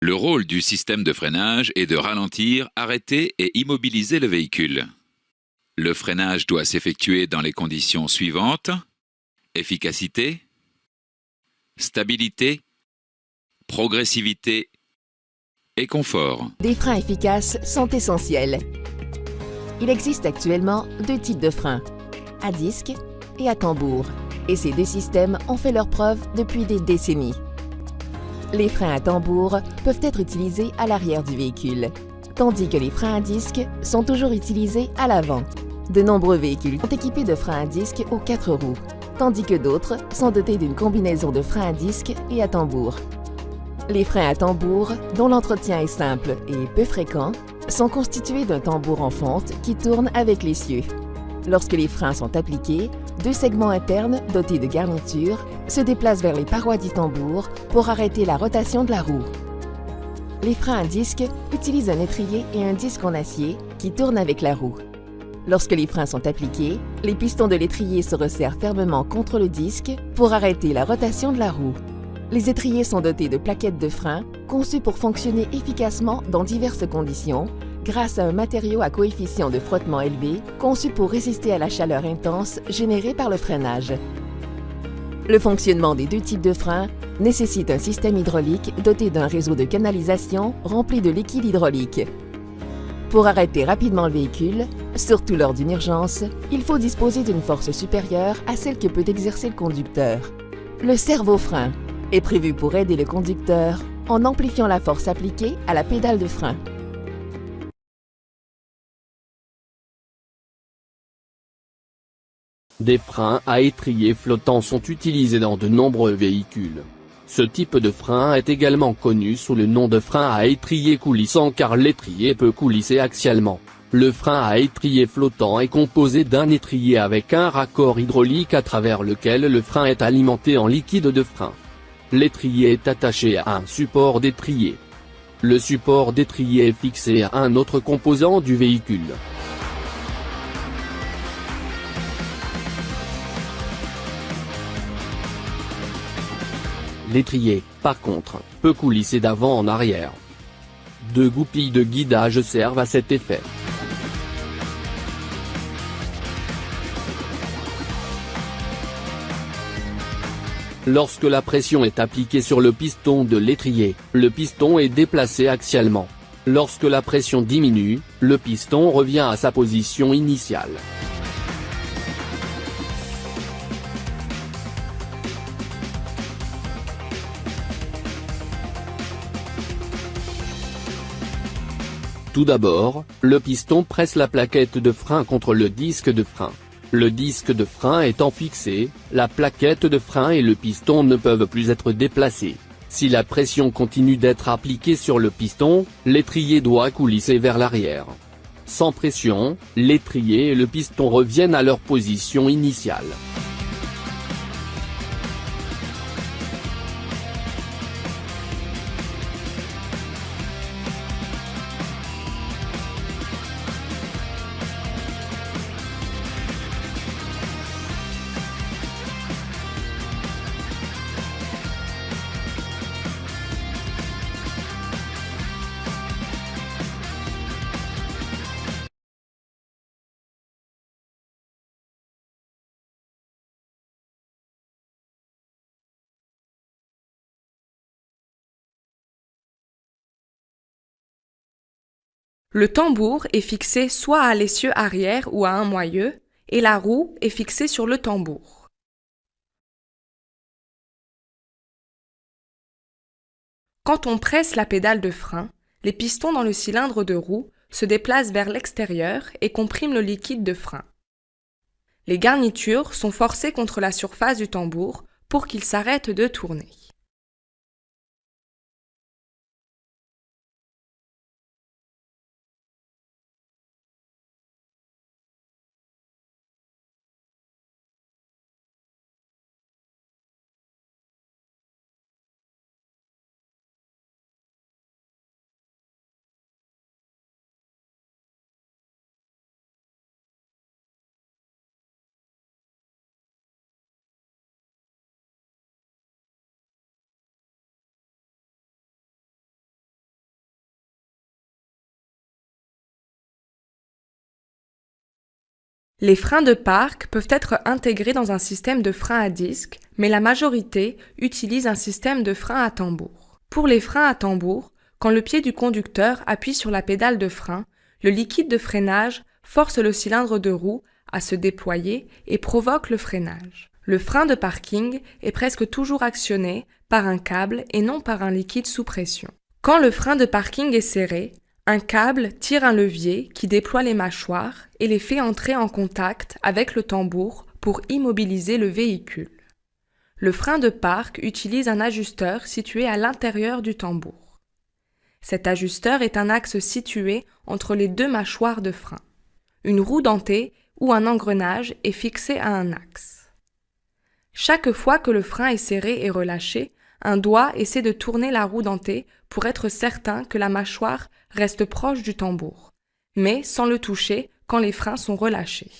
Le rôle du système de freinage est de ralentir, arrêter et immobiliser le véhicule. Le freinage doit s'effectuer dans les conditions suivantes: efficacité, stabilité, progressivité et confort. Des freins efficaces sont essentiels. Il existe actuellement deux types de freins, à disque et à tambour, et ces deux systèmes ont fait leurs preuves depuis des décennies. Les freins à tambour peuvent être utilisés à l'arrière du véhicule, tandis que les freins à disque sont toujours utilisés à l'avant. De nombreux véhicules sont équipés de freins à disque aux 4 roues, tandis que d'autres sont dotés d'une combinaison de freins à disque et à tambour. Les freins à tambour, dont l'entretien est simple et peu fréquent, sont constitués d'un tambour en fonte qui tourne avec l'essieu. Lorsque les freins sont appliqués, deux segments internes dotés de garnitures se déplacent vers les parois du tambour pour arrêter la rotation de la roue. Les freins à disque utilisent un étrier et un disque en acier qui tournent avec la roue. Lorsque les freins sont appliqués, les pistons de l'étrier se resserrent fermement contre le disque pour arrêter la rotation de la roue. Les étriers sont dotés de plaquettes de frein conçues pour fonctionner efficacement dans diverses conditions grâce à un matériau à coefficient de frottement élevé conçu pour résister à la chaleur intense générée par le freinage. Le fonctionnement des deux types de freins nécessite un système hydraulique doté d'un réseau de canalisation rempli de liquide hydraulique. Pour arrêter rapidement le véhicule, surtout lors d'une urgence, il faut disposer d'une force supérieure à celle que peut exercer le conducteur. Le servo-frein est prévu pour aider le conducteur en amplifiant la force appliquée à la pédale de frein. Des freins à étrier flottants sont utilisés dans de nombreux véhicules. Ce type de frein est également connu sous le nom de frein à étrier coulissant car l'étrier peut coulisser axialement. Le frein à étrier flottant est composé d'un étrier avec un raccord hydraulique à travers lequel le frein est alimenté en liquide de frein. L'étrier est attaché à un support d'étrier. Le support d'étrier est fixé à un autre composant du véhicule. L'étrier, par contre, peut coulisser d'avant en arrière. Deux goupilles de guidage servent à cet effet. Lorsque la pression est appliquée sur le piston de l'étrier, le piston est déplacé axialement. Lorsque la pression diminue, le piston revient à sa position initiale. Tout d'abord, le piston presse la plaquette de frein contre le disque de frein. Le disque de frein étant fixé, la plaquette de frein et le piston ne peuvent plus être déplacés. Si la pression continue d'être appliquée sur le piston, l'étrier doit coulisser vers l'arrière. Sans pression, l'étrier et le piston reviennent à leur position initiale. Le tambour est fixé soit à l'essieu arrière ou à un moyeu, et la roue est fixée sur le tambour. Quand on presse la pédale de frein, les pistons dans le cylindre de roue se déplacent vers l'extérieur et compriment le liquide de frein. Les garnitures sont forcées contre la surface du tambour pour qu'il s'arrête de tourner. Les freins de parc peuvent être intégrés dans un système de frein à disque, mais la majorité utilise un système de frein à tambour. Pour les freins à tambour, quand le pied du conducteur appuie sur la pédale de frein, le liquide de freinage force le cylindre de roue à se déployer et provoque le freinage. Le frein de parking est presque toujours actionné par un câble et non par un liquide sous pression. Quand le frein de parking est serré, un câble tire un levier qui déploie les mâchoires et les fait entrer en contact avec le tambour pour immobiliser le véhicule. Le frein de parc utilise un ajusteur situé à l'intérieur du tambour. Cet ajusteur est un axe situé entre les deux mâchoires de frein. Une roue dentée ou un engrenage est fixé à un axe. Chaque fois que le frein est serré et relâché, un doigt essaie de tourner la roue dentée pour être certain que la mâchoire reste proche du tambour, mais sans le toucher quand les freins sont relâchés.